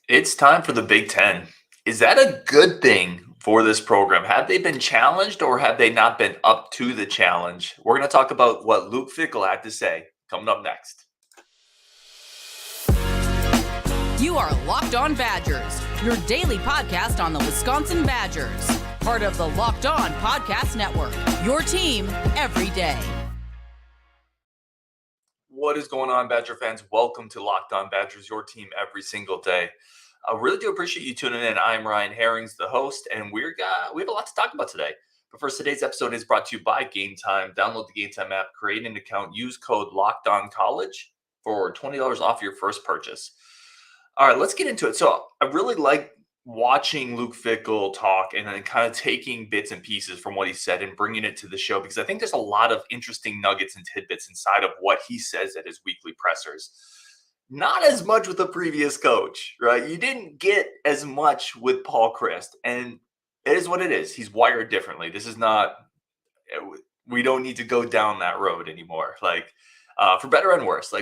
It's time for the Big Ten. Is that a good thing for this program? Have they been challenged or have they not been up to the challenge? We're going to talk about what Luke Fickell had to say coming up next. You are Locked On Badgers, your daily podcast on the Wisconsin Badgers. Part of the Locked On Podcast Network, your team every day. What is going on, Badger fans? Welcome to Locked On Badgers, your team every single day. I really do appreciate you tuning in. I'm Ryan Herrings, the host, and we have a lot to talk about today. But first, today's episode is brought to you by Game Time. Download the Game Time app, create an account, use code LOCKEDONCollege for $20 off your first purchase. All right, let's get into it. So I really like watching Luke Fickell talk and then kind of taking bits and pieces from what he said and bringing it to the show because I think there's a lot of interesting nuggets and tidbits inside of what he says at his weekly pressers. Not as much with the previous coach, right? You didn't get as much with Paul Chryst, and it is what it is. He's wired differently. This is not, we don't need to go down that road anymore. For better and worse,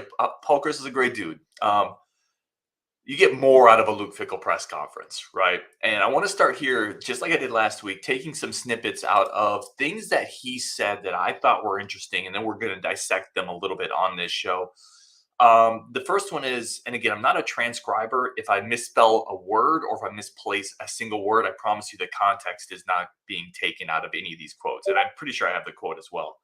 Paul Chryst is a great dude. You get more out of a Luke Fickell press conference, right? And I want to start here, just like I did last week, taking some snippets out of things that he said that I thought were interesting, and then we're going to dissect them a little bit on this show. The first one is, and again, I'm not a transcriber. If I misspell a word or if I misplace a single word, I promise you the context is not being taken out of any of these quotes. And I'm pretty sure I have the quote as well.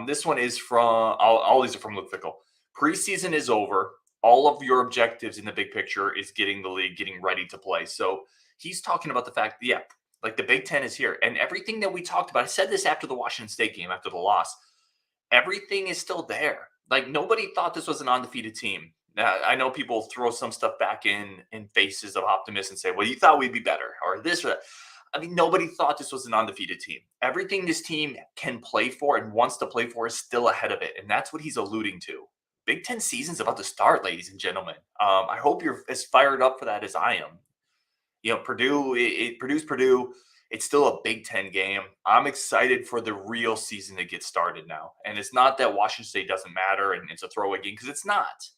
This one is from, all these are from Luke Fickell. Preseason is over. All of your objectives in the big picture is getting the league, getting ready to play. So he's talking about the fact, the Big Ten is here. And everything that we talked about, I said this after the Washington State game, after the loss, everything is still there. Nobody thought this was an undefeated team. Now, I know people throw some stuff back in faces of optimism and say, well, you thought we'd be better or this or that. I mean, nobody thought this was an undefeated team. Everything this team can play for and wants to play for is still ahead of it. And that's what he's alluding to. Big Ten season's about to start, ladies and gentlemen. I hope you're as fired up for that as I am. Purdue's Purdue. It's still a Big Ten game. I'm excited for the real season to get started now. And it's not that Washington State doesn't matter and it's a throwaway game, because it's not.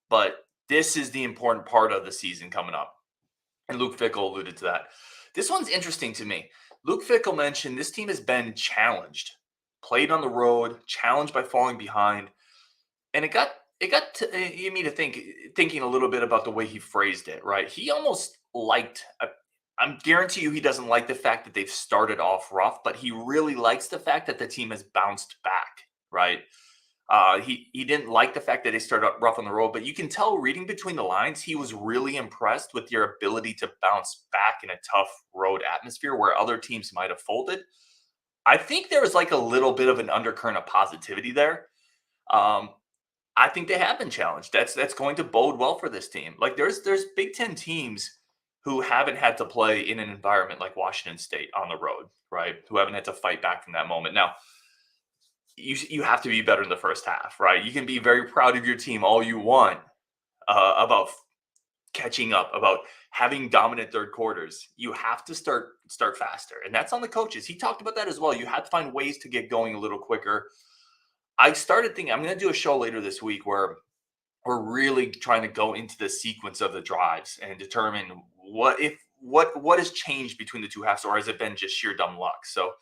But this is the important part of the season coming up. And Luke Fickell alluded to that. This one's interesting to me. Luke Fickell mentioned this team has been challenged, played on the road, challenged by falling behind. And it got me to thinking a little bit about the way he phrased it, right? He almost liked, I'm guarantee you he doesn't like the fact that they've started off rough, but he really likes the fact that the team has bounced back, right? He didn't like the fact that they started up rough on the road, but you can tell reading between the lines, he was really impressed with your ability to bounce back in a tough road atmosphere where other teams might have folded. I think there was a little bit of an undercurrent of positivity there. I think they have been challenged. That's going to bode well for this team. There's Big Ten teams who haven't had to play in an environment like Washington State on the road, right? Who haven't had to fight back from that moment. Now, you have to be better in the first half, right? You can be very proud of your team all you want about catching up, about having dominant third quarters. You have to start faster, and that's on the coaches. He talked about that as well. You have to find ways to get going a little quicker. I started thinking I'm going to do a show later this week where we're really trying to go into the sequence of the drives and determine what has changed between the two halves, or has it been just sheer dumb luck? So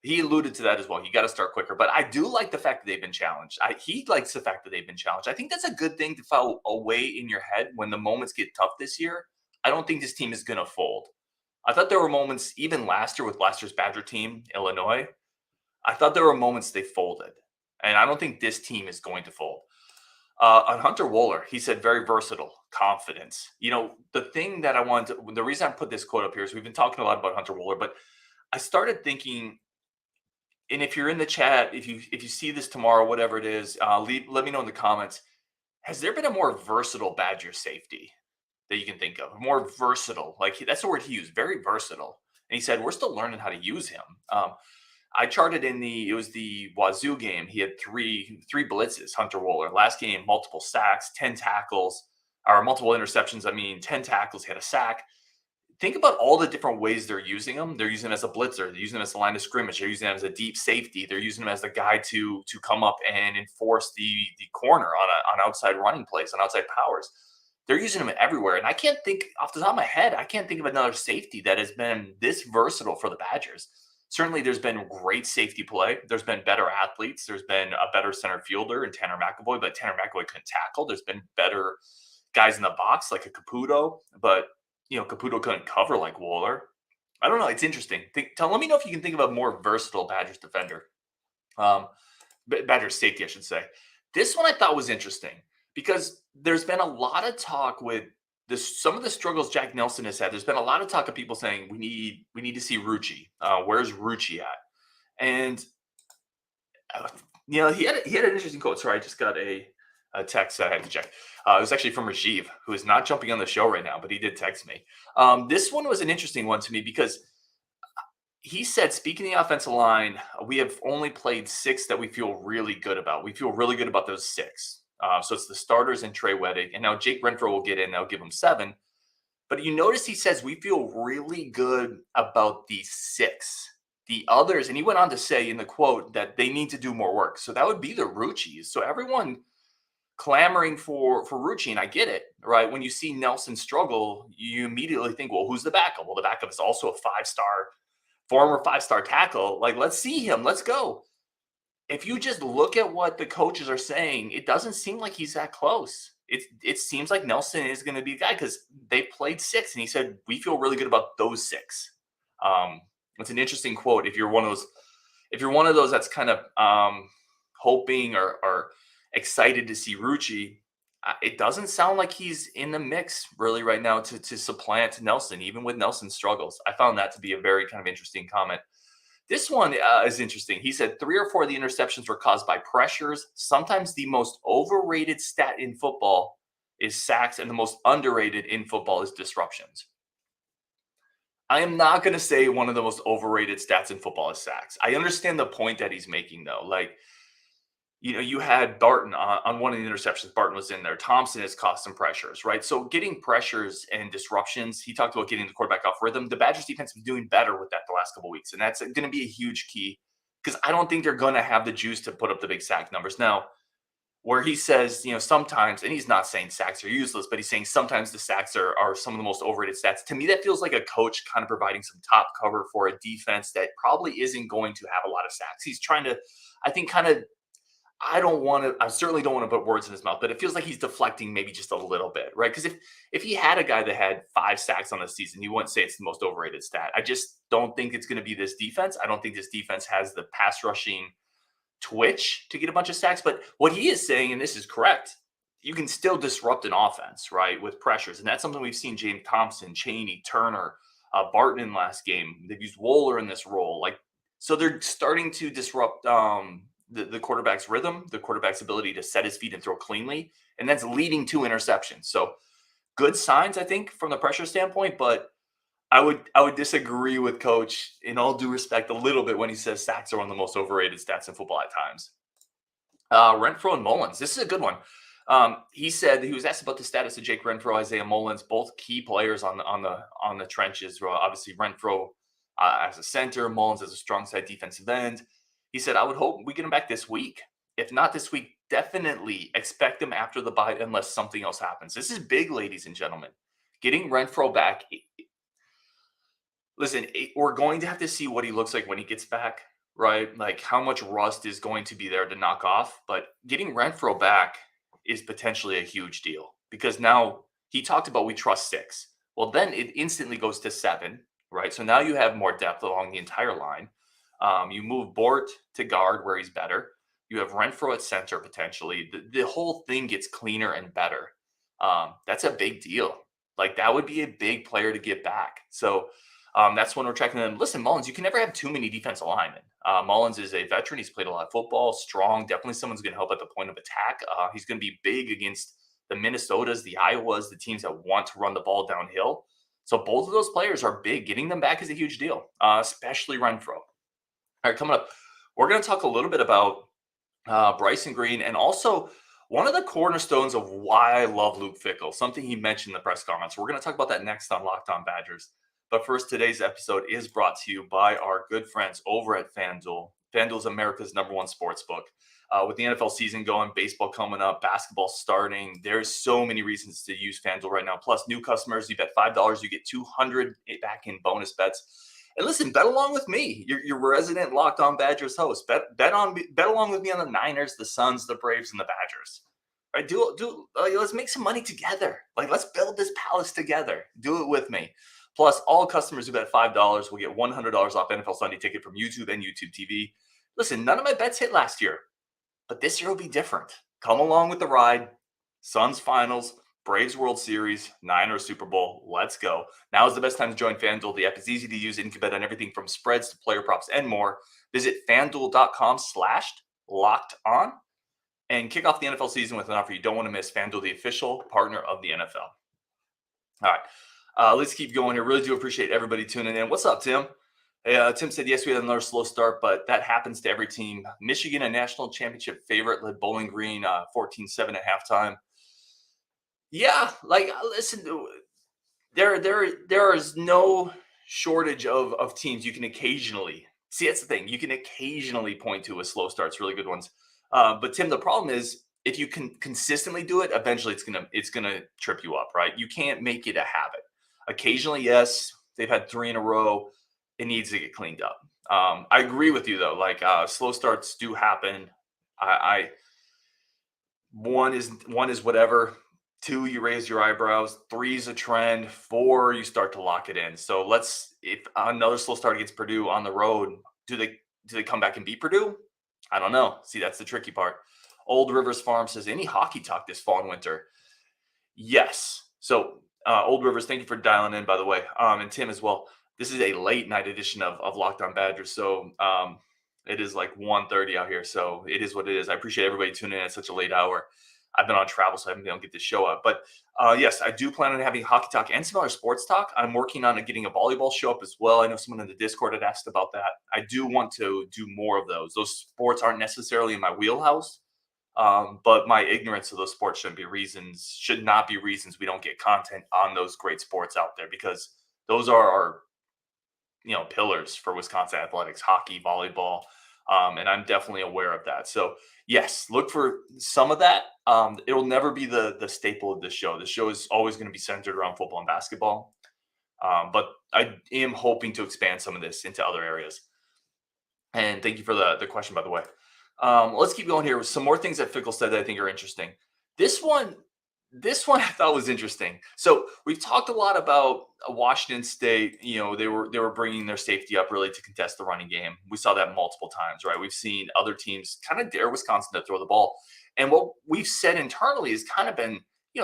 he alluded to that as well. You got to start quicker, but I do like the fact that they've been challenged. He likes the fact that they've been challenged. I think that's a good thing to file away in your head when the moments get tough this year. I don't think this team is going to fold. I thought there were moments, even last year with last year's Badger team, Illinois, I thought there were moments they folded. And I don't think this team is going to fold. On Hunter Wohler, he said very versatile, confidence. The thing that the reason I put this quote up here is we've been talking a lot about Hunter Wohler, but I started thinking, and if you're in the chat, if you see this tomorrow, whatever it is, let me know in the comments. Has there been a more versatile Badger safety that you can think of? More versatile, that's the word he used, very versatile. And he said, we're still learning how to use him. I charted it was the Wazoo game. He had three blitzes, Hunter Wohler. Last game, multiple sacks, 10 tackles, or multiple interceptions. 10 tackles, he had a sack. Think about all the different ways they're using him. They're using him as a blitzer. They're using him as a line of scrimmage. They're using him as a deep safety. They're using him as the guy to come up and enforce the corner on outside running plays, on outside powers. they're using him everywhere. And I can't think off the top of my head, I can't think of another safety that has been this versatile for the Badgers. Certainly, there's been great safety play. There's been better athletes. There's been a better center fielder in Tanner McAvoy, but Tanner McAvoy couldn't tackle. There's been better guys in the box like a Caputo, but Caputo couldn't cover like Wohler. I don't know. It's interesting. Let me know if you can think of a more versatile Badgers defender. Badgers safety, I should say. This one I thought was interesting because there's been a lot of talk with some of the struggles Jack Nelson has had. There's been a lot of talk of people saying we need to see Rucci. Where's Rucci at? And he had an interesting quote. Sorry, I just got a text that I had to check. It was actually from Rajiv, who is not jumping on the show right now, but he did text me. This one was an interesting one to me because he said, speaking of the offensive line, we have only played 6 that we feel really good about. We feel really good about those 6. So it's the starters and Trey Weddick. And now Jake Renfro will get in. They'll give him 7. But you notice he says we feel really good about these 6. The others, and he went on to say in the quote that they need to do more work. So that would be the Ruccis. So everyone clamoring for Rucci, and I get it, right? When you see Nelson struggle, you immediately think, well, who's the backup? Well, the backup is also a former 5-star tackle. Like, let's see him. Let's go. If you just look at what the coaches are saying, it doesn't seem like he's that close. It seems like Nelson is going to be the guy because they played 6, and he said, we feel really good about those 6. It's an interesting quote. If you're one of those that's kind of hoping or excited to see Rucci, it doesn't sound like he's in the mix really right now to supplant Nelson, even with Nelson's struggles. I found that to be a very kind of interesting comment. This one is interesting. He said 3 or 4 of the interceptions were caused by pressures. Sometimes the most overrated stat in football is sacks, and the most underrated in football is disruptions. I am not going to say one of the most overrated stats in football is sacks. I understand the point that he's making, though. Like, you had Barton on one of the interceptions. Barton was in there. Thompson has caused some pressures, right? So getting pressures and disruptions, he talked about getting the quarterback off rhythm. The Badgers defense has been doing better with that the last couple of weeks, and that's going to be a huge key because I don't think they're going to have the juice to put up the big sack numbers. Now, where he says, sometimes, and he's not saying sacks are useless, but he's saying sometimes the sacks are some of the most overrated stats. To me, that feels like a coach kind of providing some top cover for a defense that probably isn't going to have a lot of sacks. He's trying to, I think, kind of, I certainly don't want to put words in his mouth, but it feels like he's deflecting maybe just a little bit, right? Because if he had a guy that had 5 sacks on the season, you wouldn't say it's the most overrated stat. I just don't think it's going to be this defense. I don't think this defense has the pass rushing twitch to get a bunch of sacks. But what he is saying, and this is correct, you can still disrupt an offense, right, with pressures. And that's something we've seen James Thompson, Chaney, Turner, Barton in last game. They've used Wohler in this role. So they're starting to disrupt the quarterback's rhythm, the quarterback's ability to set his feet and throw cleanly, and that's leading to interceptions. So good signs, I think, from the pressure standpoint, but I would disagree with Coach, in all due respect, a little bit when he says sacks are one of the most overrated stats in football at times. Renfro and Mullens, this is a good one. He said he was asked about the status of Jake Renfro, Isaiah Mullens, both key players on the trenches. Obviously, Renfro as a center, Mullens as a strong side defensive end. He said, I would hope we get him back this week. If not this week, definitely expect him after the bye unless something else happens. This is big, ladies and gentlemen. Getting Renfro back. Listen, we're going to have to see what he looks like when he gets back, right? Like how much rust is going to be there to knock off. But getting Renfro back is potentially a huge deal because now he talked about we trust 6. Well, then it instantly goes to 7, right? So now you have more depth along the entire line. You move Bort to guard where he's better. You have Renfro at center potentially. The whole thing gets cleaner and better. That's a big deal. Like that would be a big player to get back. So that's when we're tracking them. Listen, Mullens, you can never have too many defensive linemen. Mullens is a veteran. He's played a lot of football, strong. Definitely someone's going to help at the point of attack. He's going to be big against the Minnesotas, the Iowas, the teams that want to run the ball downhill. So both of those players are big. Getting them back is a huge deal, especially Renfro. All right, coming up, we're going to talk a little bit about Bryson Green and also one of the cornerstones of why I love Luke Fickell, something he mentioned in the press conference. We're going to talk about that next on Locked On Badgers. But first, today's episode is brought to you by our good friends over at FanDuel. FanDuel is America's #1 sportsbook. With the NFL season going, baseball coming up, basketball starting, there's so many reasons to use FanDuel right now. Plus, new customers, you bet $5, you get $200 back in bonus bets. And listen, bet along with me, your resident Locked On Badgers host. Bet along with me on the Niners, the Suns, the Braves, and the Badgers. Right? Let's make some money together. Like, let's build this palace together. Do it with me. Plus, all customers who bet $5 will get $100 off NFL Sunday Ticket from YouTube and YouTube TV. Listen, none of my bets hit last year, but this year will be different. Come along with the ride. Suns finals, Braves World Series, Niners Super Bowl. Let's go. Now is the best time to join FanDuel. The app is easy to use and you can bet on everything from spreads to player props and more. Visit FanDuel.com/LockedOn and kick off the NFL season with an offer you don't want to miss. FanDuel, the official partner of the NFL. All right. Let's keep going here. Really do appreciate everybody tuning in. What's up, Tim? Hey, Tim said, yes, we had another slow start, but that happens to every team. Michigan, a national championship favorite, led Bowling Green 14-7 at halftime. Yeah, like, listen, there is no shortage of teams you can occasionally see. That's the thing. You can occasionally point to a slow starts, really good ones. But Tim, the problem is if you can consistently do it, eventually it's gonna trip you up, right? You can't make it a habit. Occasionally, yes, they've had 3 in a row. It needs to get cleaned up. I agree with you though. Like, slow starts do happen. One is whatever. 2, you raise your eyebrows. 3 is a trend. 4, you start to lock it in. So if another slow start against Purdue on the road, do they come back and beat Purdue? I don't know. See, that's the tricky part. Old Rivers Farm says, any hockey talk this fall and winter? Yes. So Old Rivers, thank you for dialing in, by the way. And Tim as well. This is a late night edition of Locked On Badgers. So it is like 1:30 out here. So it is what it is. I appreciate everybody tuning in at such a late hour. I've been on travel, so I haven't been able to get this show up. But yes, I do plan on having hockey talk and some other sports talk. I'm working on getting a volleyball show up as well. I know someone in the Discord had asked about that. I do want to do more of those. Those sports aren't necessarily in my wheelhouse, but my ignorance of those sports should not be reasons we don't get content on those great sports out there, because those are our pillars for Wisconsin athletics: hockey, volleyball. And I'm definitely aware of that. So yes, look for some of that. It'll never be the staple of this show. The show is always going to be centered around football and basketball. But I am hoping to expand some of this into other areas. And thank you for the question, by the way. Let's keep going here with some more things that Fickell said that I think are interesting. This one I thought was interesting. So we've talked a lot about Washington State. They were bringing their safety up really to contest the running game. We saw that multiple times, right? We've seen other teams kind of dare Wisconsin to throw the ball. And what we've said internally has kind of been,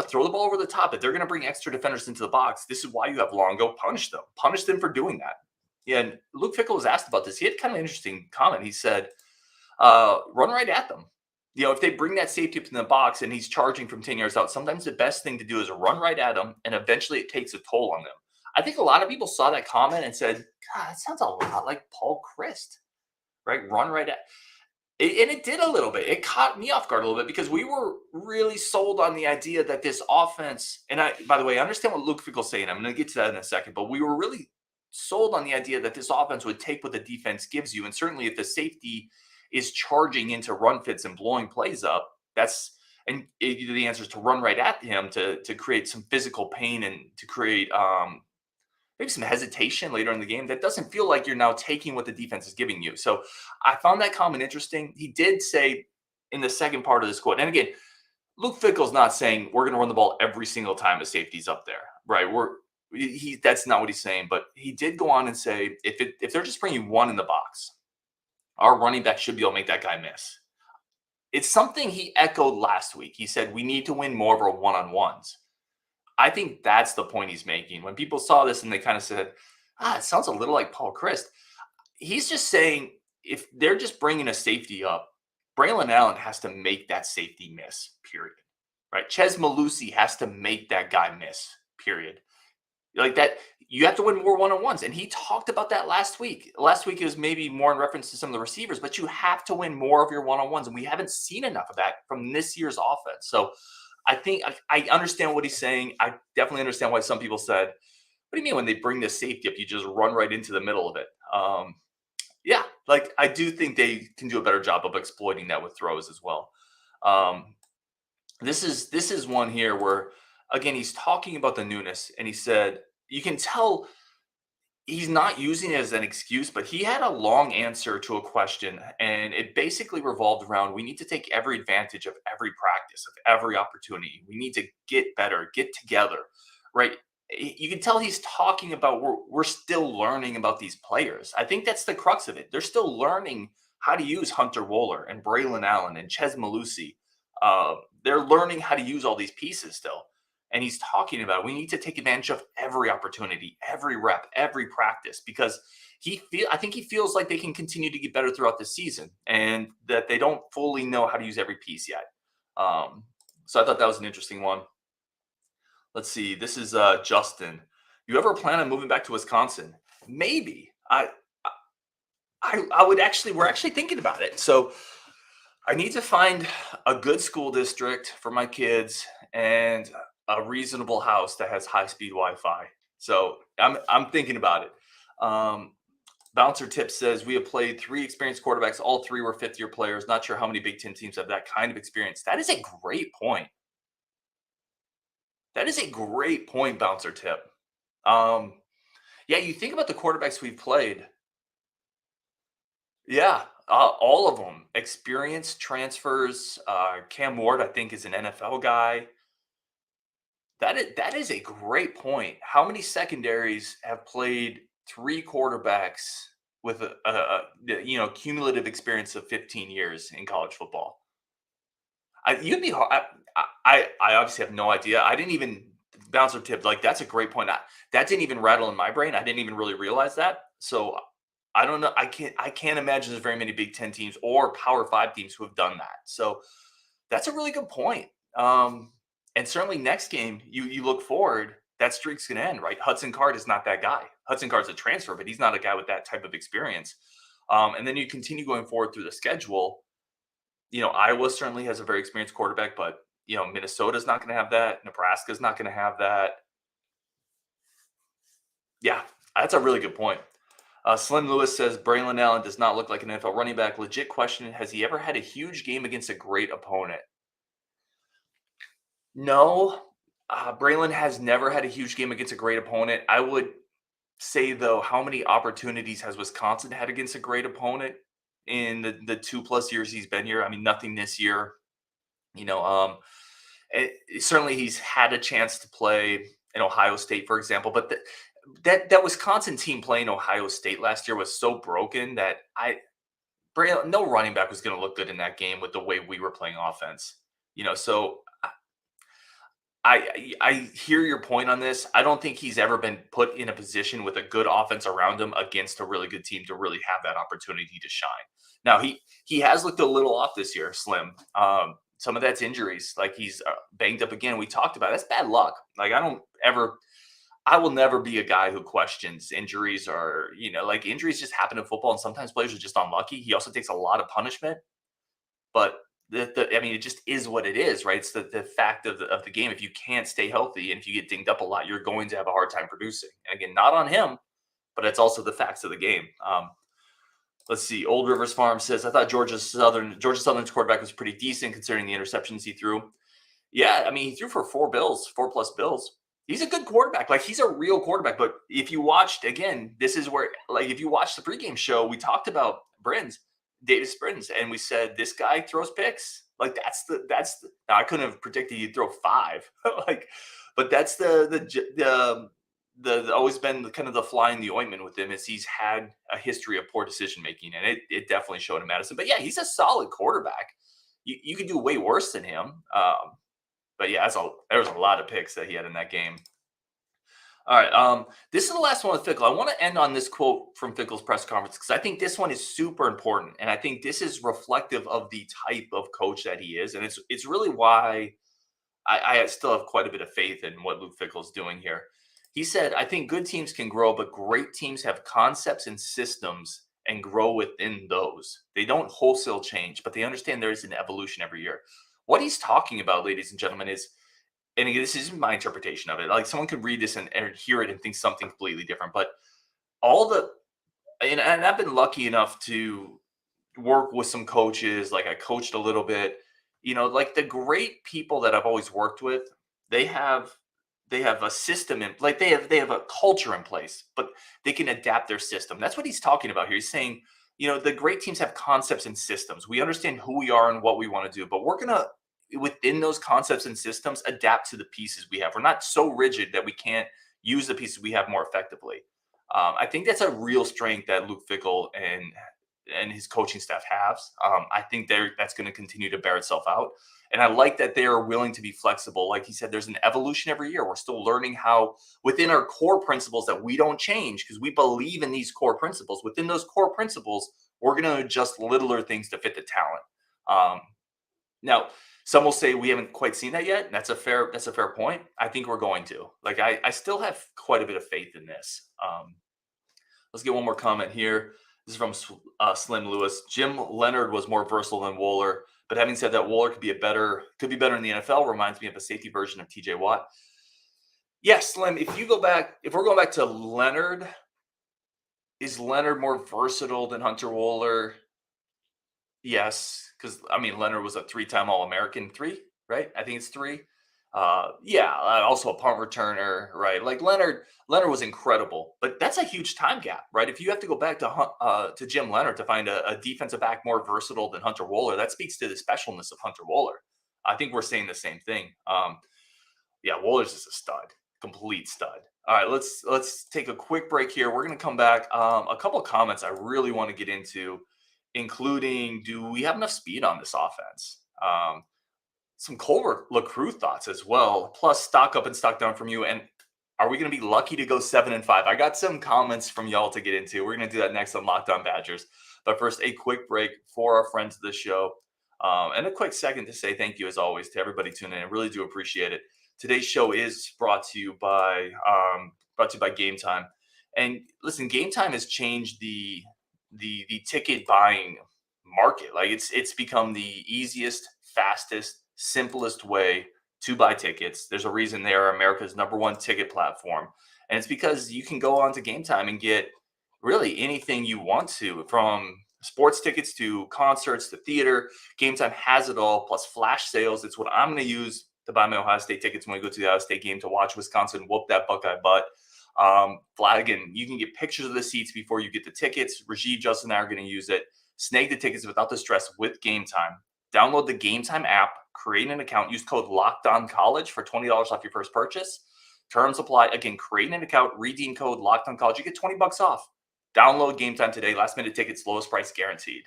throw the ball over the top. If they're going to bring extra defenders into the box, this is why you have Longo. Punish them for doing that. Yeah, and Luke Fickell was asked about this. He had kind of an interesting comment. He said, run right at them. If they bring that safety up in the box and he's charging from 10 yards out, sometimes the best thing to do is run right at him, and eventually it takes a toll on them. I think a lot of people saw that comment and said, God, that sounds a lot like Paul Chryst, right? Run right at it. And it did a little bit. It caught me off guard a little bit because we were really sold on the idea that this offense, and by the way, I understand what Luke Fickell's saying. I'm going to get to that in a second, but we were really sold on the idea that this offense would take what the defense gives you. And certainly if the safety is charging into run fits and blowing plays up, the answer is to run right at him to create some physical pain and to create maybe some hesitation later in the game. That doesn't feel like you're now taking what the defense is giving you. So I found that comment interesting. He did say in the second part of this quote, and again, Luke Fickell's not saying we're going to run the ball every single time a safety's up there, right? That's not what he's saying, but he did go on and say if they're just bringing one in the box, our running back should be able to make that guy miss. It's something he echoed last week. He said, we need to win more of our one-on-ones. I think that's the point he's making. When people saw this and they kind of said, it sounds a little like Paul Chryst. He's just saying, if they're just bringing a safety up, Braelon Allen has to make that safety miss, period. Right? Chez Mellusi has to make that guy miss, period. Like that, you have to win more one-on-ones. And he talked about that last week. Last week it was maybe more in reference to some of the receivers, but you have to win more of your one-on-ones. And we haven't seen enough of that from this year's offense. So I think I understand what he's saying. I definitely understand why some people said, what do you mean when they bring this safety up, you just run right into the middle of it? Yeah, like I do think they can do a better job of exploiting that with throws as well. Um, this is one here where again he's talking about the newness, and he said you can tell he's not using it as an excuse, but he had a long answer to a question, and it basically revolved around we need to take every advantage of every practice, of every opportunity. We need to get better, get together, right? You can tell he's talking about we're still learning about these players. I think that's the crux of it. They're still learning how to use Hunter Wohler and Braelon Allen and Chez Mellusi. They're learning how to use all these pieces still, and he's talking about we need to take advantage of every opportunity, every rep, every practice, because I think he feels like they can continue to get better throughout the season, and that they don't fully know how to use every piece yet. Um, so I thought that was an interesting one. Let's see. This is Justin. You ever plan on moving back to Wisconsin? Maybe. I would actually. We're actually thinking about it. So I need to find a good school district for my kids and a reasonable house that has high speed Wi-Fi. So I'm thinking about it. Um, Bouncer Tip says we have played three experienced quarterbacks. All three were fifth year players. Not sure how many Big Ten teams have that kind of experience. That is a great point. That is a great point, Bouncer Tip. Um, yeah, you think about the quarterbacks we've played. Yeah, all of them. Experience transfers. Cam Ward, I think, is an NFL guy. That is a great point. How many secondaries have played three quarterbacks with cumulative experience of 15 years in college football? You'd be hard. I obviously have no idea. I didn't even bouncer tip. Like that's a great point. That didn't even rattle in my brain. I didn't even really realize that. So I don't know. I can't imagine there's very many Big Ten teams or Power Five teams who have done that. So that's a really good point. And certainly next game, you look forward, that streak's gonna end, right? Hudson Card is not that guy. Hudson Card's a transfer, but he's not a guy with that type of experience. And then you continue going forward through the schedule. Iowa certainly has a very experienced quarterback, but Minnesota's not gonna have that. Nebraska's not gonna have that. Yeah, that's a really good point. Slim Lewis says Braylon Allen does not look like an NFL running back. Legit question: has he ever had a huge game against a great opponent? No, Braylon has never had a huge game against a great opponent. I would say, though, how many opportunities has Wisconsin had against a great opponent in the 2+ years he's been here? I mean, nothing this year. You know, um, certainly he's had a chance to play in Ohio State, for example, but that Wisconsin team playing Ohio State last year was so broken that no running back was going to look good in that game with the way we were playing offense. So I hear your point on this. I don't think he's ever been put in a position with a good offense around him against a really good team to really have that opportunity to shine. Now he has looked a little off this year, Slim. Some of that's injuries. Like he's banged up again. We talked about it. That's bad luck. Like I will never be a guy who questions injuries or like injuries just happen in football, and sometimes players are just unlucky. He also takes a lot of punishment, but I mean, it just is what it is, right? It's the fact of the game. If you can't stay healthy and if you get dinged up a lot, you're going to have a hard time producing. And again, not on him, but it's also the facts of the game. Let's see. Old Rivers Farm says, I thought Georgia Southern's quarterback was pretty decent considering the interceptions he threw. Yeah, I mean, he threw for 4+ bills. He's a good quarterback. Like he's a real quarterback. But if you watched again, this is where like if you watch the pregame show, we talked about Davis Sprins, and we said this guy throws picks. Like that's the. Now I couldn't have predicted he'd throw 5, like, but that's the always been kind of the fly in the ointment with him is he's had a history of poor decision making, and it definitely showed in Madison. But yeah, he's a solid quarterback. You could do way worse than him. But yeah, there was a lot of picks that he had in that game. All right. This is the last one with Fickell. I want to end on this quote from Fickell's press conference because I think this one is super important, and I think this is reflective of the type of coach that he is, and it's really why I still have quite a bit of faith in what Luke Fickell is doing here. He said, "I think good teams can grow, but great teams have concepts and systems and grow within those. They don't wholesale change, but they understand there is an evolution every year." What he's talking about, ladies and gentlemen, is, and again, this isn't my interpretation of it. Like someone could read this and hear it and think something completely different. But all the and I've been lucky enough to work with some coaches. Like I coached a little bit. Like the great people that I've always worked with, they have they have a system in like they have a culture in place, but they can adapt their system. That's what he's talking about here. He's saying, the great teams have concepts and systems. We understand who we are and what we want to do, but we're gonna within those concepts and systems adapt to the pieces we have. We're not so rigid that we can't use the pieces we have more effectively. I think that's a real strength that Luke Fickell and his coaching staff has. I think that's going to continue to bear itself out. And I like that they are willing to be flexible. Like he said, there's an evolution every year. We're still learning how within our core principles that we don't change because we believe in these core principles. Within those core principles, we're going to adjust littler things to fit the talent. Now, some will say we haven't quite seen that yet. That's a fair point. I think we're going to. Like I still have quite a bit of faith in this. Let's get one more comment here. This is from Slim Lewis. Jim Leonard was more versatile than Wohler, but having said that, Wohler could be better in the NFL. Reminds me of a safety version of TJ Watt. Yes, Slim. If we're going back to Leonard, is Leonard more versatile than Hunter Wohler? Yes, because Leonard was a 3-time All-American, right? I think it's 3. Also a punt returner, right? Like Leonard was incredible, but that's a huge time gap, right? If you have to go back to Jim Leonard to find a defensive back more versatile than Hunter Wohler, that speaks to the specialness of Hunter Wohler. I think we're saying the same thing. Wohler's just a stud, complete stud. All right, let's take a quick break here. We're going to come back. A couple of comments I really want to get into, including, do we have enough speed on this offense? Some Cole LaCrue thoughts as well, plus stock up and stock down from you. And are we going to be lucky to go 7-5? I got some comments from y'all to get into. We're going to do that next on Locked On Badgers. But first, a quick break for our friends of the show. And a quick second to say thank you, as always, to everybody tuning in. I really do appreciate it. Today's show is brought to you by Game Time. And listen, Game Time has changed the ticket buying market. Like it's become the easiest, fastest, simplest way to buy tickets. There's a reason they are America's #1 ticket platform. And it's because you can go on to Game Time and get really anything you want to, from sports tickets to concerts to theater. Game Time has it all, plus flash sales. It's what I'm going to use to buy my Ohio State tickets when we go to the Ohio State game to watch Wisconsin whoop that Buckeye butt. Again, you can get pictures of the seats before you get the tickets. Rajiv, Justin, and I are going to use it. Snag the tickets without the stress with Game Time. Download the Game Time app, create an account, use code LOCKEDONCollege for $20 off your first purchase. Terms apply. Again, create an account, redeem code LOCKEDONCollege. You get $20 off. Download Game Time today. Last minute tickets, lowest price guaranteed.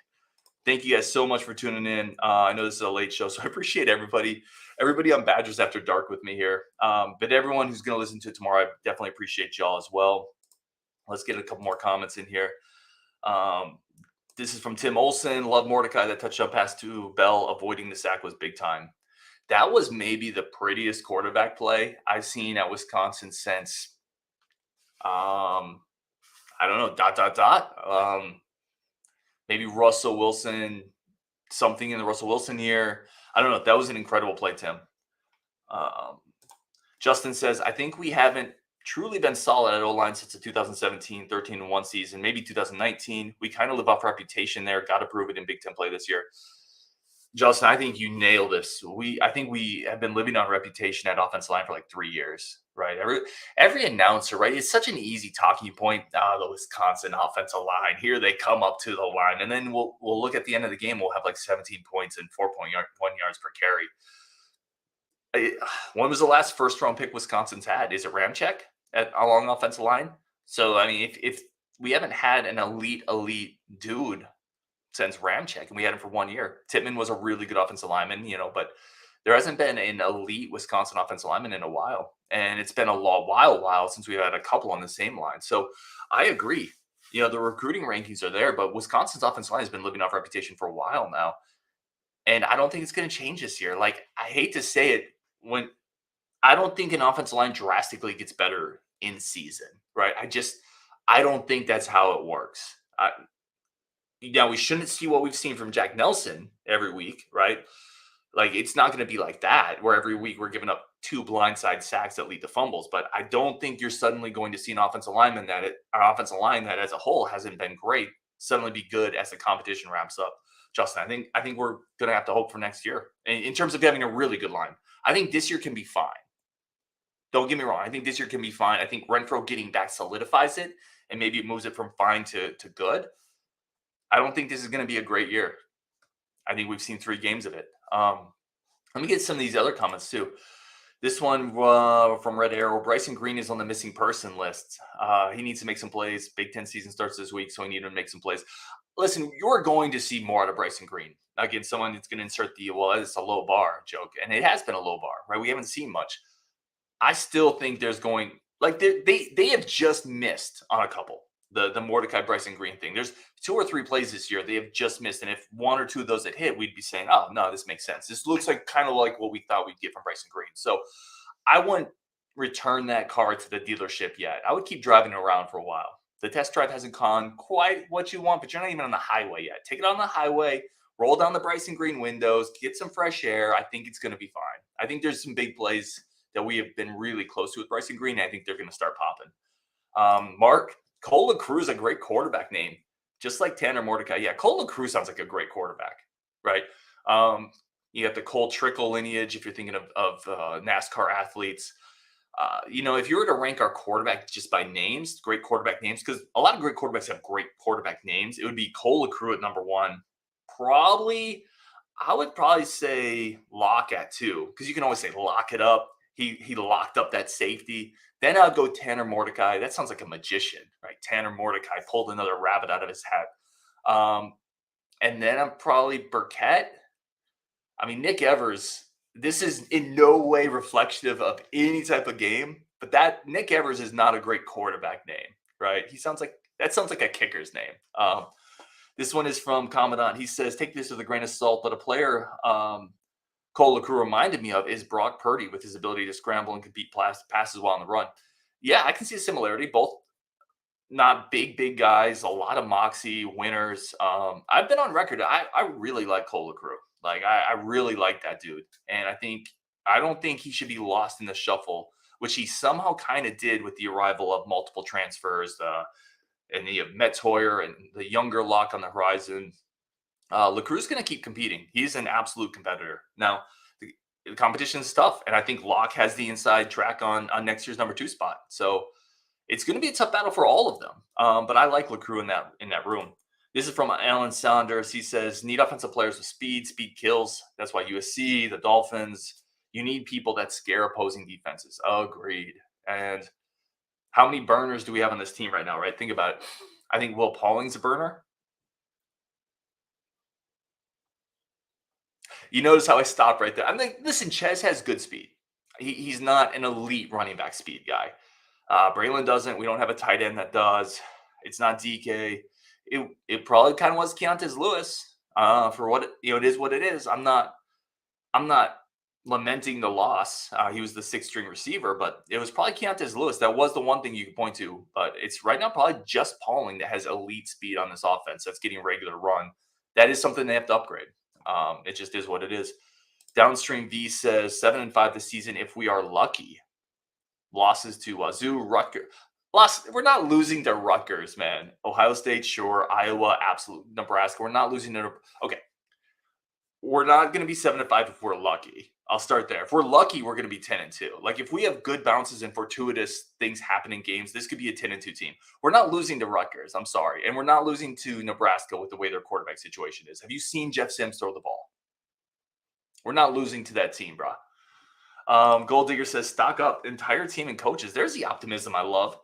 Thank you guys so much for tuning in. I know this is a late show, so I appreciate everybody on Badgers After Dark with me here. But everyone who's going to listen to it tomorrow, I definitely appreciate y'all as well. Let's get a couple more comments in here. This is from Tim Olson. Love Mordecai. That touchdown pass to Bell, avoiding the sack, was big time. That was maybe the prettiest quarterback play I've seen at Wisconsin since, I don't know, ... Maybe Russell Wilson, something in the Russell Wilson year. I don't know. That was an incredible play, Tim. Justin says, I think we haven't truly been solid at O-line since the 2017, 13-1 season, maybe 2019. We kind of live off reputation there. Got to prove it in Big Ten play this year. Justin, I think you nailed this. I think we have been living on reputation at offensive line for like 3 years, right? Every announcer, right? It's such an easy talking point. The Wisconsin offensive line, here they come up to the line, and then we'll look at the end of the game. We'll have like 17 points and 4.1 yards per carry. When was the last first-round pick Wisconsin's had? Is it Ramczyk along offensive line? So I mean, if we haven't had an elite dude since Ramczyk, and we had him for 1 year. Tittman was a really good offensive lineman, but there hasn't been an elite Wisconsin offensive lineman in a while. And it's been a while since we've had a couple on the same line. So I agree. The recruiting rankings are there, but Wisconsin's offensive line has been living off reputation for a while now. And I don't think it's going to change this year. Like, I hate to say it, I don't think an offensive line drastically gets better in season, right? I don't think that's how it works. Now, we shouldn't see what we've seen from Jack Nelson every week, right? Like, it's not going to be like that where every week we're giving up 2 blindside sacks that lead to fumbles. But I don't think you're suddenly going to see an offensive line that as a whole hasn't been great suddenly be good as the competition ramps up. Justin, I think we're going to have to hope for next year in terms of having a really good line. I think this year can be fine. Don't get me wrong. I think this year can be fine. I think Renfro getting back solidifies it, and maybe it moves it from fine to good. I don't think this is going to be a great year. I think we've seen 3 games of it. Let me get some of these other comments too. This one from Red Arrow. Bryson Green is on the missing person list. He needs to make some plays. Big Ten season starts this week, so we need him to make some plays. Listen, you're going to see more out of Bryson Green. Again, someone that's going to insert the, well, it's a low bar joke. And it has been a low bar, right? We haven't seen much. I still think there's going, like, they have just missed on a couple. The Mordecai Bryson Green thing. There's 2 or 3 plays this year they have just missed. And if 1 or 2 of those had hit, we'd be saying, oh, no, this makes sense. This looks like kind of like what we thought we'd get from Bryson Green. So I wouldn't return that car to the dealership yet. I would keep driving it around for a while. The test drive hasn't gone quite what you want, but you're not even on the highway yet. Take it on the highway, roll down the Bryson Green windows, get some fresh air. I think it's going to be fine. I think there's some big plays that we have been really close to with Bryson Green. I think they're going to start popping. Mark, Cole LaCruz is a great quarterback name, just like Tanner Mordecai. Yeah, Cole LaCruz sounds like a great quarterback, right? You have the Cole Trickle lineage if you're thinking of NASCAR athletes. If you were to rank our quarterback just by names, great quarterback names, because a lot of great quarterbacks have great quarterback names, it would be Cole LaCruz at number 1. I would probably say Lock at 2, because you can always say lock it up. He locked up that safety. Then I'd go Tanner Mordecai. That sounds like a magician, right? Tanner Mordecai pulled another rabbit out of his hat. And then I'm probably Burkett. I mean, Nick Evers, this is in no way reflective of any type of game, but that Nick Evers is not a great quarterback name, right? That sounds like a kicker's name. This one is from Commandant. He says, take this with a grain of salt, but a player Cole LaCruz reminded me of is Brock Purdy with his ability to scramble and compete passes while on the run. Yeah, I can see a similarity. Both not big guys, a lot of moxie, winners. I've been on record. I really like Cole LaCruz. Like, I really like that dude. And I don't think he should be lost in the shuffle, which he somehow kind of did with the arrival of multiple transfers. And you have Metz Hoyer and the younger Lock on the horizon. LaCruz is going to keep competing. He's an absolute competitor. Now, the competition is tough, and I think Lock has the inside track on next year's number 2 spot. So it's going to be a tough battle for all of them. But I like LaCruz in that room. This is from Alan Saunders. He says, need offensive players with speed. Speed kills. That's why USC, the Dolphins, you need people that scare opposing defenses. Agreed. And how many burners do we have on this team right now, right? Think about it. I think Will Pauling's a burner. You notice how I stopped right there. I'm like, listen, Chez has good speed. He's not an elite running back speed guy. Braelon doesn't. We don't have a tight end that does. It's not DK. It probably kind of was Keontae Lewis. For what it is, what it is. I'm not lamenting the loss. He was the 6th string receiver, but it was probably Keontae Lewis. That was the one thing you could point to. But it's right now probably just Pauling that has elite speed on this offense that's getting regular run. That is something they have to upgrade. It just is what it is. Downstream V says 7-5 this season if we are lucky. Losses to Wazoo, Rutgers. We're not losing to Rutgers, man. Ohio State, sure. Iowa, absolute. Nebraska, we're not losing to. Okay. We're not going to be 7-5 if we're lucky. I'll start there. If we're lucky, we're going to be 10-2. Like, if we have good bounces and fortuitous things happen in games, this could be a 10-2 team. We're not losing to Rutgers. I'm sorry. And we're not losing to Nebraska with the way their quarterback situation is. Have you seen Jeff Sims throw the ball? We're not losing to that team, bro. Gold Digger says, stock up. Entire team and coaches. There's the optimism I love.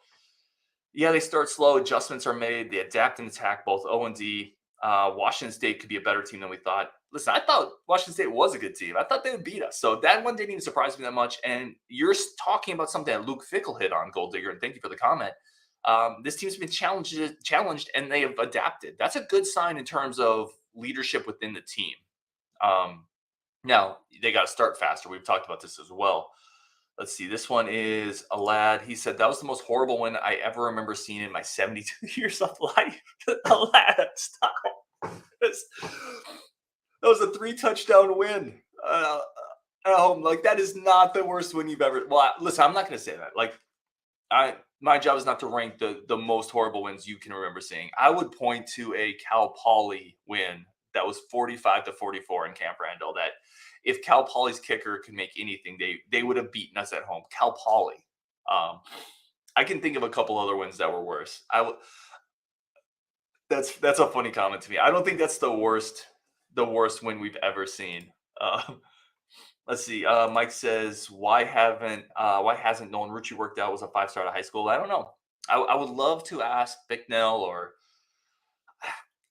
Yeah, they start slow. Adjustments are made. They adapt and attack both O and D. Washington State could be a better team than we thought. Listen, I thought Washington State was a good team. I thought they would beat us. So that one didn't even surprise me that much. And you're talking about something that Luke Fickell hit on, Gold Digger, and thank you for the comment. This team's been challenged, and they have adapted. That's a good sign in terms of leadership within the team. Now, they got to start faster. We've talked about this as well. Let's see. This one is a lad. He said, that was the most horrible win I ever remember seeing in my 72 years of life. A lad, stop. That was a 3-touchdown win. uh, at home. Like, that is not the worst win you've ever. Well, listen, I'm not going to say that. Like, my job is not to rank the most horrible wins you can remember seeing. I would point to a Cal Poly win that was 45-44 in Camp Randall. That if Cal Poly's kicker could make anything, they would have beaten us at home. Cal Poly. I can think of a couple other wins that were worse. That's a funny comment to me. I don't think that's the worst win we've ever seen. Let's see. Mike says, why hasn't Nolan Rucci worked out? Was a 5-star out of high school? I don't know. I would love to ask Bicknell, or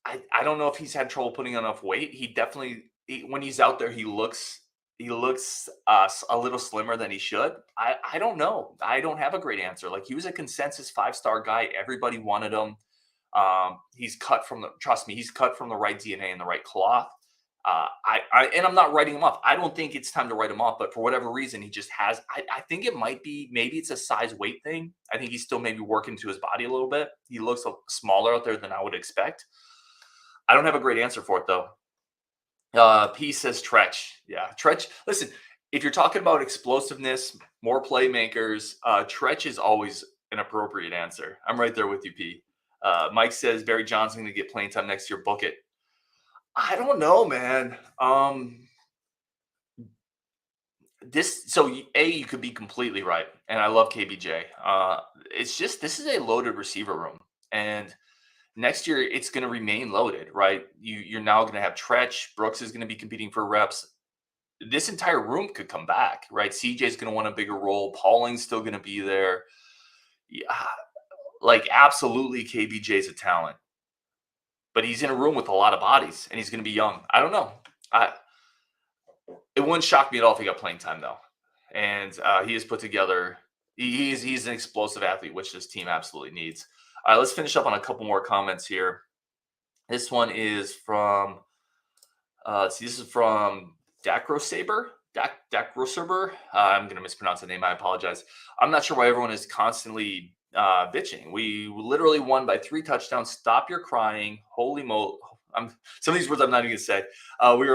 I don't know if he's had trouble putting on enough weight. He definitely, when he's out there, he looks a little slimmer than he should. I don't know. I don't have a great answer. Like, he was a consensus 5-star guy. Everybody wanted him. He's cut from the right DNA and the right cloth. And I'm not writing him off. I don't think it's time to write him off, but for whatever reason, he just has. I think it might be, maybe it's a size weight thing. I think he's still maybe working to his body a little bit. He looks smaller out there than I would expect. I don't have a great answer for it though. P says Tretch. Yeah, Tretch. Listen, if you're talking about explosiveness, more playmakers, Tretch is always an appropriate answer. I'm right there with you, P. Mike says Barry Johnson going to get playing time next year. Book it. I don't know, man. You could be completely right, and I love KBJ. It's just, this is a loaded receiver room, and next year it's going to remain loaded, right? You're now going to have Tretch. Brooks is going to be competing for reps. This entire room could come back, right? CJ's going to want a bigger role. Pauling's still going to be there. Yeah, like, absolutely, KBJ's a talent. But he's in a room with a lot of bodies, and he's going to be young. I don't know. It wouldn't shock me at all if he got playing time, though. And he is put together. He's an explosive athlete, which this team absolutely needs. All right, let's finish up on a couple more comments here. This one is from, this is from Dacrosaber. Dacrosaber. I'm going to mispronounce the name. I apologize. I'm not sure why everyone is constantly bitching. We literally won by 3 touchdowns. Stop your crying. Holy moly. Some of these words I'm not even going to say. We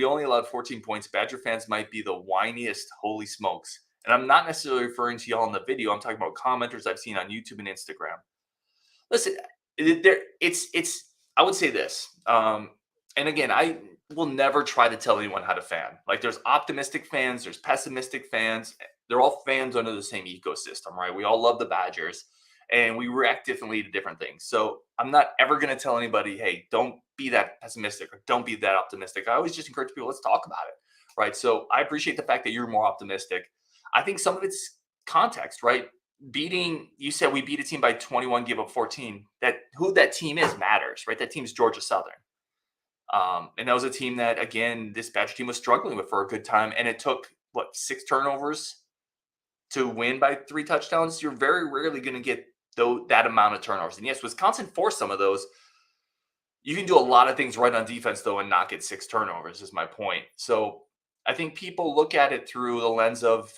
only allowed 14 points. Badger fans might be the whiniest. Holy smokes. And I'm not necessarily referring to y'all in the video. I'm talking about commenters I've seen on YouTube and Instagram. Listen, I would say this. And again, I will never try to tell anyone how to fan. Like, there's optimistic fans, there's pessimistic fans. They're all fans under the same ecosystem, right? We all love the Badgers, and we react differently to different things. So I'm not ever going to tell anybody, hey, don't be that pessimistic or don't be that optimistic. I always just encourage people, let's talk about it, right? So I appreciate the fact that you're more optimistic. I think some of it's context, right? You said we beat a team by 21, give up 14. Who that team is matters, right? That team's Georgia Southern. And that was a team that, again, this Badger team was struggling with for a good time. And it took, 6 turnovers to win by 3 touchdowns? You're very rarely going to get that amount of turnovers. And yes, Wisconsin forced some of those. You can do a lot of things right on defense, though, and not get 6 turnovers, is my point. So I think people look at it through the lens of,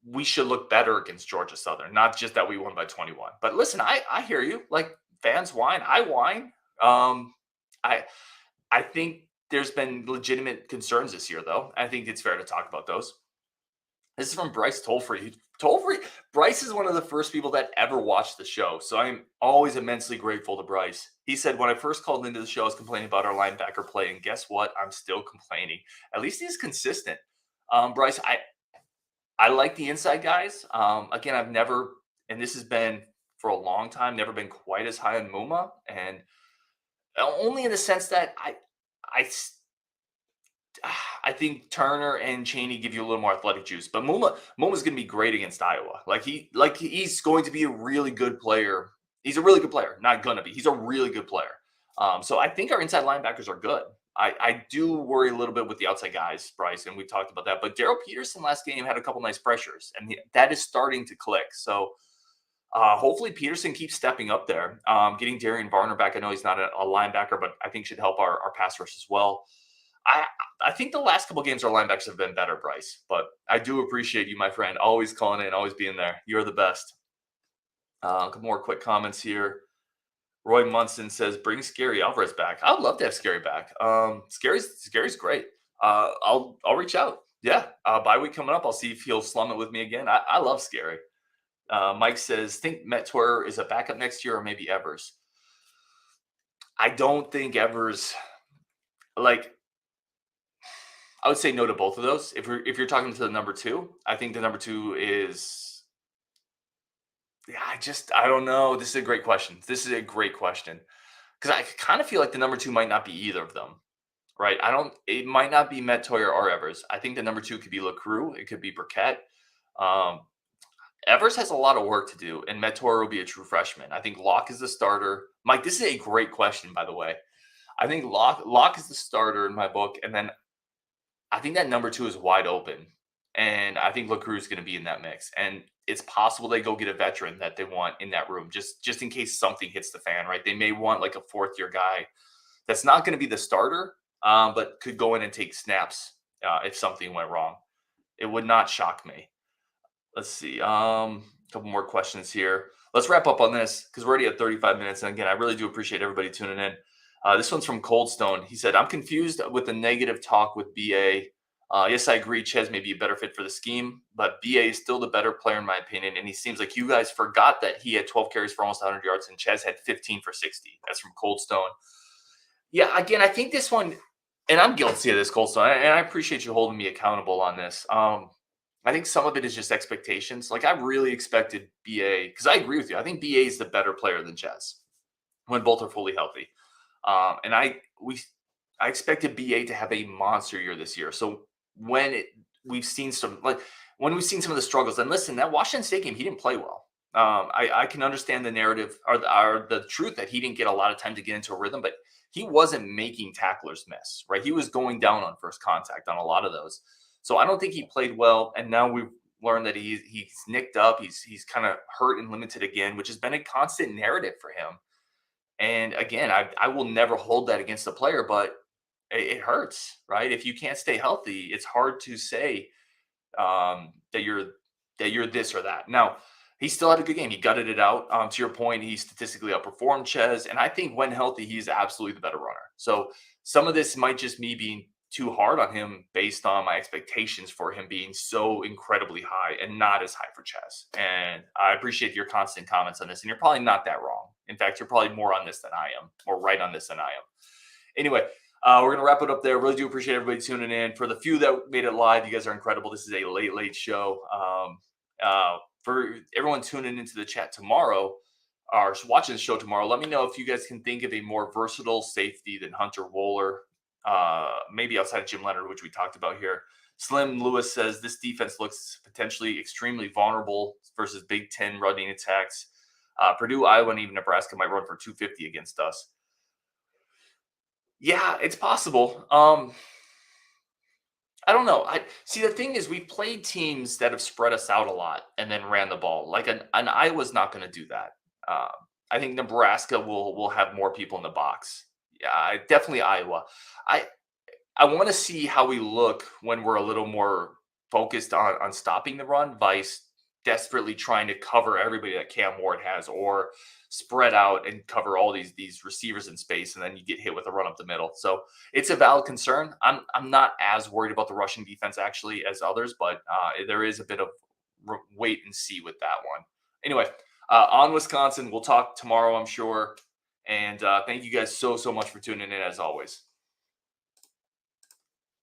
we should look better against Georgia Southern, not just that we won by 21. But listen, I hear you. Like, fans whine. I whine. I think there's been legitimate concerns this year, though. I think it's fair to talk about those. This is from Bryce Tollfree. Bryce is one of the first people that ever watched the show, so I'm always immensely grateful to Bryce. He said, when I first called into the show, I was complaining about our linebacker play, and guess what? I'm still complaining. At least he's consistent. Bryce, I like the inside guys. Again, I've never, and this has been for a long time, never been quite as high on Muma, and only in the sense that I think Turner and Chaney give you a little more athletic juice, but Muma's going to be great against Iowa. He's going to be a really good player. He's a really good player, not going to be. He's a really good player. So I think our inside linebackers are good. I do worry a little bit with the outside guys, Bryce, and we talked about that. But Daryl Peterson last game had a couple nice pressures, and that is starting to click. So hopefully Peterson keeps stepping up there. Getting Darian Varner back, I know he's not a linebacker, but I think should help our pass rush as well. I think the last couple games our linebackers have been better, Bryce. But I do appreciate you, my friend, always calling in, always being there. You're the best. A couple more quick comments here. Roy Munson says, bring Scary Alvarez back. I would love to have Scary back. Scary's great. I'll reach out. Yeah, bye week coming up. I'll see if he'll slum it with me again. I love Scary. Mike says, think Metzger is a backup next year or maybe Evers. I don't think Evers, like, I would say no to both of those. If you're talking to the number two, I think the number two is, yeah, I don't know. This is a great question. This is a great question because I kind of feel like the number two might not be either of them. Right. It might not be Metzger or Evers. I think the number two could be LaCrue. It could be Burkett. Um, Evers has a lot of work to do, and Metzger will be a true freshman. I think Locke is the starter. Mike, this is a great question, by the way. I think Locke is the starter in my book, and then I think that number two is wide open, and I think LaCrue is going to be in that mix. And it's possible they go get a veteran that they want in that room, just in case something hits the fan. Right? They may want like a fourth year guy that's not going to be the starter, but could go in and take snaps if something went wrong. It would not shock me. Let's see. A couple more questions here. Let's wrap up on this because we're already at 35 minutes. And again, I really do appreciate everybody tuning in. This one's from Coldstone. He said, I'm confused with the negative talk with BA. Yes, I agree. Chez may be a better fit for the scheme, but BA is still the better player in my opinion. And he seems like you guys forgot that he had 12 carries for almost 100 yards and Chez had 15 for 60. That's from Coldstone. Yeah, again, I think this one, and I'm guilty of this, Coldstone, and I appreciate you holding me accountable on this. I think some of it is just expectations. Like I really expected BA, because I agree with you. I think BA is the better player than Chez when both are fully healthy. And I expected BA to have a monster year this year. So we've seen some of the struggles, and listen, that Washington State game, he didn't play well. I can understand the narrative or the truth that he didn't get a lot of time to get into a rhythm, but he wasn't making tacklers miss, right? He was going down on first contact on a lot of those. So I don't think he played well. And now we've learned that he's nicked up. He's kind of hurt and limited again, which has been a constant narrative for him. And again, I will never hold that against the player, but it hurts, right? If you can't stay healthy, it's hard to say that you're this or that. Now, he still had a good game. He gutted it out. To your point, he statistically outperformed Chez. And I think when healthy, he's absolutely the better runner. So some of this might just me being too hard on him based on my expectations for him being so incredibly high and not as high for Chez. And I appreciate your constant comments on this. And you're probably not that wrong. In fact, you're probably more on this than I am, or right on this than I am. Anyway, we're going to wrap it up there. Really do appreciate everybody tuning in. For the few that made it live, you guys are incredible. This is a late show. For everyone tuning into the chat tomorrow, or watching the show tomorrow, let me know if you guys can think of a more versatile safety than Hunter Wohler, maybe outside of Jim Leonard, which we talked about here. Slim Lewis says this defense looks potentially extremely vulnerable versus Big Ten running attacks. Purdue, Iowa, and even Nebraska might run for 250 against us. Yeah, it's possible. I don't know. See, the thing is, we've played teams that have spread us out a lot and then ran the ball. Like an Iowa's not going to do that. I think Nebraska will have more people in the box. Yeah, definitely Iowa. I want to see how we look when we're a little more focused on stopping the run, vice desperately trying to cover everybody that Cam Ward has, or spread out and cover all these receivers in space, and then you get hit with a run up the middle. So it's a valid concern. I'm not as worried about the rushing defense actually as others, but there is a bit of wait and see with that one. Anyway, on Wisconsin, we'll talk tomorrow, I'm sure. And thank you guys so much for tuning in as always.